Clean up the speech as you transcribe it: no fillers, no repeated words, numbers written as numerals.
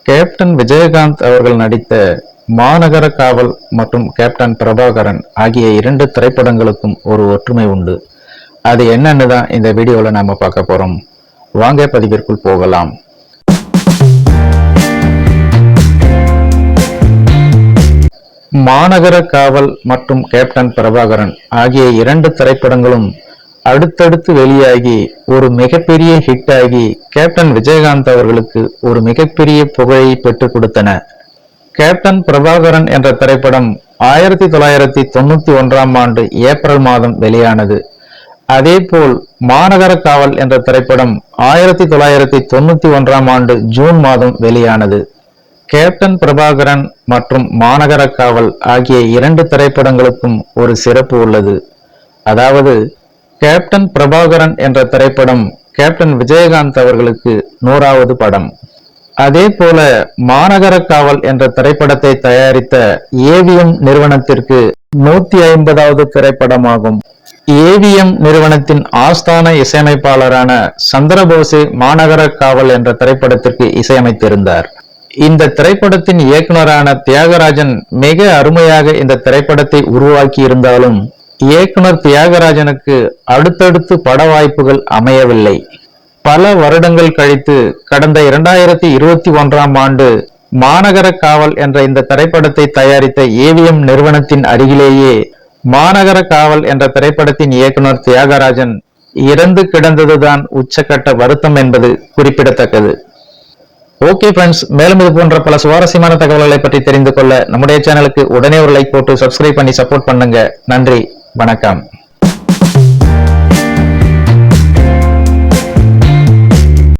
Captain Vijayakanth அவர்கள் நடித்த மாநகர காவல் மற்றும் கேப்டன் பிரபாகரன் ஆகிய 2 திரைப்படங்களுக்கும் ஒரு ஒற்றுமை உண்டு. அது என்னன்னு தான் இந்த வீடியோல நாம பார்க்க போறோம். வாங்க பதிவிற்குள் போகலாம். மாநகர காவல் மற்றும் கேப்டன் பிரபாகரன் ஆகிய 2 திரைப்படங்களும் அடுத்தடுத்து வெளியாகி ஒரு மிகப்பெரிய ஹிட் ஆகி கேப்டன் விஜயகாந்த் அவர்களுக்கு ஒரு மிகப்பெரிய புகழை பெற்றுக் கொடுத்தன. கேப்டன் பிரபாகரன் என்ற திரைப்படம் 1991ஆம் ஆண்டு ஏப்ரல் மாதம் வெளியானது. அதேபோல் மாநகர காவல் என்ற திரைப்படம் 1991ஆம் ஆண்டு ஜூன் மாதம் வெளியானது. கேப்டன் பிரபாகரன் மற்றும் மாநகர காவல் ஆகிய 2 திரைப்படங்களுக்கும் ஒரு சிறப்பு உள்ளது. அதாவது கேப்டன் பிரபாகரன் என்ற திரைப்படம் கேப்டன் விஜயகாந்த் அவர்களுக்கு 100வது படம். அதே போல மாநகர காவல் என்ற திரைப்படத்தை தயாரித்த ஏவிஎம் நிறுவனத்திற்கு 150வது திரைப்படமாகும். ஏவிஎம் நிறுவனத்தின் ஆஸ்தான இசையமைப்பாளரான சந்திரபோஸ் மாநகர காவல் என்ற திரைப்படத்திற்கு இசையமைத்திருந்தார். இந்த திரைப்படத்தின் இயக்குனரான தியாகராஜன் மிக அருமையாக இந்த திரைப்படத்தை உருவாக்கி இருந்தாலும் இயக்குனர் தியாகராஜனுக்கு அடுத்தடுத்து பட வாய்ப்புகள் அமையவில்லை. பல வருடங்கள் கழித்து கடந்த 2021ஆம் ஆண்டு மாநகர காவல் என்ற இந்த திரைப்படத்தை தயாரித்த ஏவிஎம் நிறுவனத்தின் அருகிலேயே மாநகர காவல் என்ற திரைப்படத்தின் இயக்குனர் தியாகராஜன் இறந்து கிடந்ததுதான் உச்சக்கட்ட வருத்தம் என்பது குறிப்பிடத்தக்கது. ஓகே ஃப்ரெண்ட்ஸ், மேலும் இது போன்ற பல சுவாரஸ்யமான தகவல்களை பற்றி தெரிந்து கொள்ள நம்முடைய சேனலுக்கு உடனே ஒரு லைக் போட்டு சப்ஸ்கிரைப் பண்ணி சப்போர்ட் பண்ணுங்க. நன்றி, வணக்கம்.